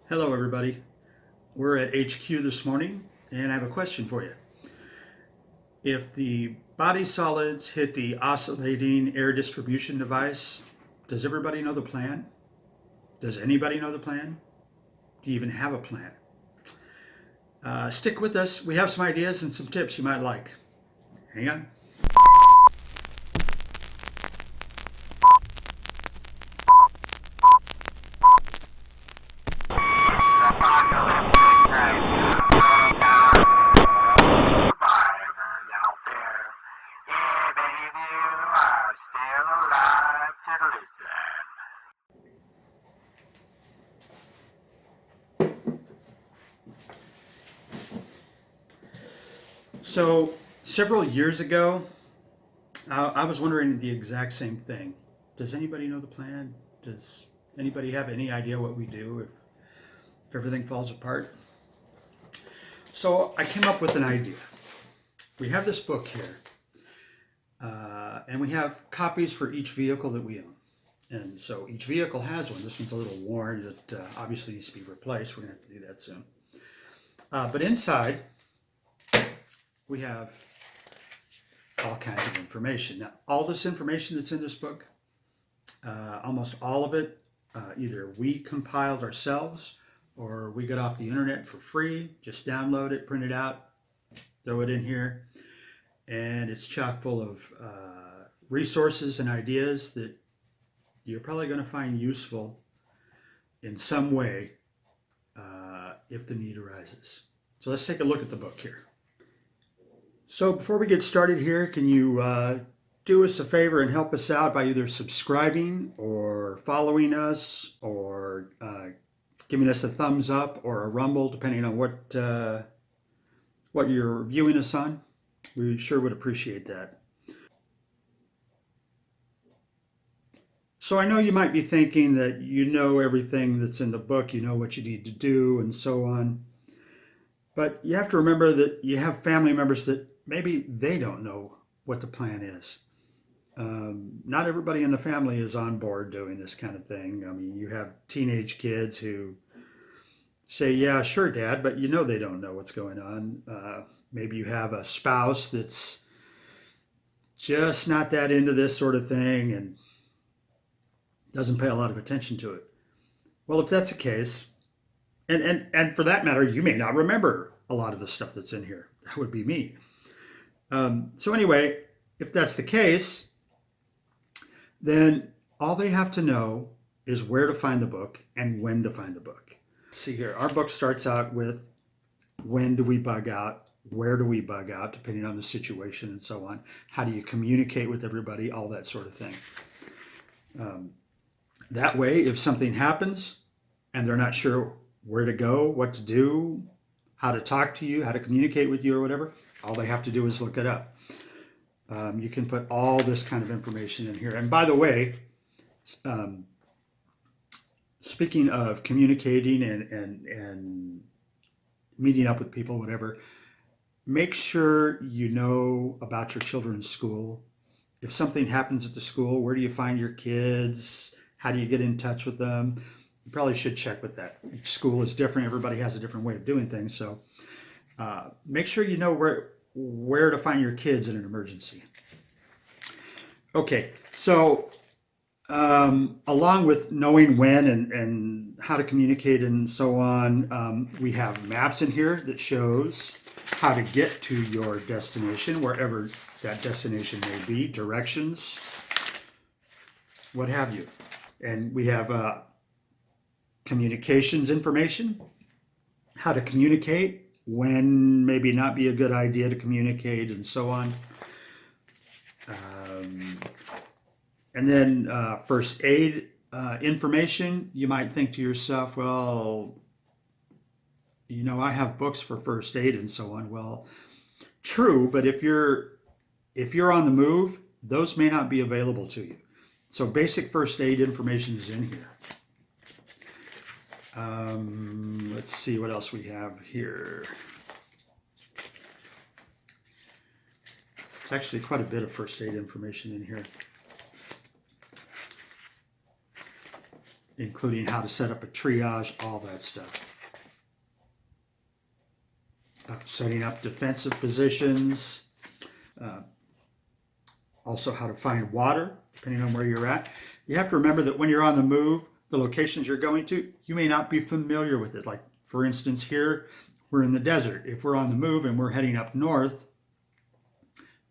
Hello, everybody. We're at HQ this morning, and I have a question for you. If the body solids hit the oscillating air distribution device, does everybody know the plan? Does anybody know the plan? Do you even have a plan? Stick with us. We have some ideas and some tips you might like. Hang on. So, several years ago, I was wondering the exact same thing. Does anybody know the plan? Does anybody have any idea what we do if everything falls apart? So, I came up with an idea. We have this book here, and we have copies for each vehicle that we own. And so each vehicle has one. This one's a little worn. It obviously needs to be replaced. We're going to have to do that soon. But inside, we have all kinds of information. Now, all this information that's in this book, almost all of it, either we compiled ourselves or we got off the internet for free. Just download it, print it out, throw it in here. And it's chock full of resources and ideas that you're probably going to find useful in some way if the need arises. So let's take a look at the book here. So before we get started here, can you do us a favor and help us out by either subscribing or following us or giving us a thumbs up or a rumble, depending on what you're viewing us on? We sure would appreciate that. So I know you might be thinking that you know everything that's in the book, you know what you need to do, and so on. But you have to remember that you have family members that maybe they don't know what the plan is. Not everybody in the family is on board doing this kind of thing. I mean, you have teenage kids who say, yeah, sure, Dad, but you know they don't know what's going on. Maybe you have a spouse that's just not that into this sort of thing and doesn't pay a lot of attention to it. Well, if that's the case, and for that matter, you may not remember a lot of the stuff that's in here. That would be me. So anyway, if that's the case, then all they have to know is where to find the book and when to find the book. Let's see here, our book starts out with when do we bug out, where do we bug out, depending on the situation and so on. How do you communicate with everybody, all that sort of thing. That way, if something happens and they're not sure where to go, what to do, how to talk to you, how to communicate with you or whatever, all they have to do is look it up. You can put all this kind of information in here. And by the way, speaking of communicating and meeting up with people, whatever, make sure you know about your children's school. If something happens at the school, where do you find your kids? How do you get in touch with them? You probably should check with that. Each school is different. Everybody has a different way of doing things. So make sure you know where to find your kids in an emergency. Okay, so along with knowing when and how to communicate and so on, we have maps in here that shows how to get to your destination, wherever that destination may be, directions, what have you. And we have communications information, how to communicate, when maybe not be a good idea to communicate, and so on. And then first aid information. You might think to yourself, well, you know, I have books for first aid and so on. Well, true, but if you're on the move, those may not be available to you. So basic first aid information is in here. Let's see what else we have here. It's actually quite a bit of first aid information in here. including how to set up a triage, all that stuff. Setting up defensive positions, also how to find water, depending on where you're at. You have to remember that when you're on the move, the locations you're going to, you may not be familiar with it. Like, for instance, here, we're in the desert. If we're on the move and we're heading up north,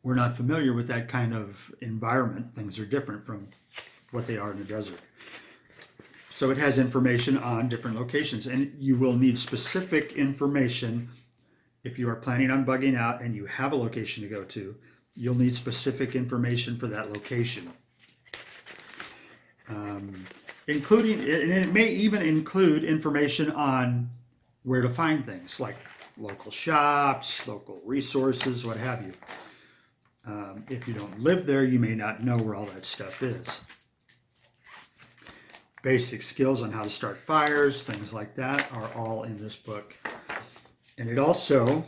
we're not familiar with that kind of environment. Things are different from what they are in the desert. So it has information on different locations, and you will need specific information. If you are planning on bugging out and you have a location to go to, you'll need specific information for that location. Including, and it may even include information on where to find things like local shops, local resources, what have you. If you don't live there, you may not know where all that stuff is. Basic skills on how to start fires, things like that, are all in this book. And it also,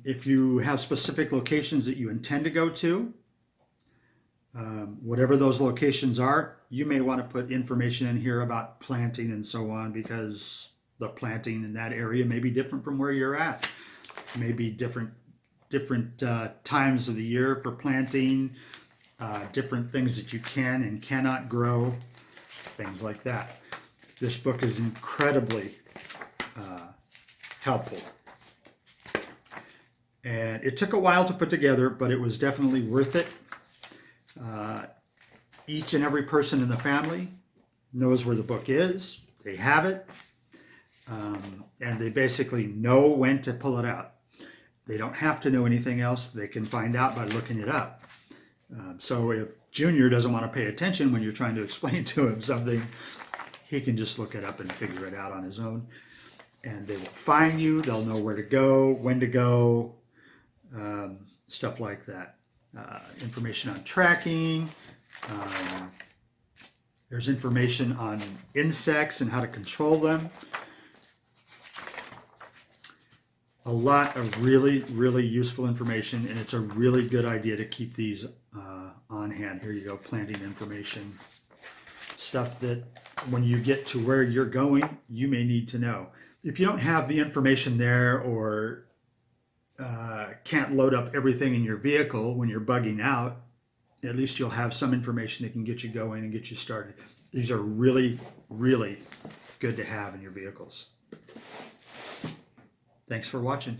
if you have specific locations that you intend to go to, whatever those locations are, you may want to put information in here about planting and so on, because the planting in that area may be different from where you're at. Maybe different times of the year for planting, different things that you can and cannot grow, things like that. This book is incredibly helpful. And it took a while to put together, but it was definitely worth it. Each and every person in the family knows where the book is. They have it. And they basically know when to pull it out. They don't have to know anything else. They can find out by looking it up. So if Junior doesn't want to pay attention when you're trying to explain to him something, he can just look it up and figure it out on his own. And they will find you. They'll know where to go, when to go, stuff like that. Information on tracking. There's information on insects and how to control them. A lot of really, really useful information, and it's a really good idea to keep these on hand. Here you go, planting information. Stuff that when you get to where you're going, you may need to know. If you don't have the information there, or can't load up everything in your vehicle when you're bugging out, at least you'll have some information that can get you going and get you started. These are really, really good to have in your vehicles. Thanks for watching.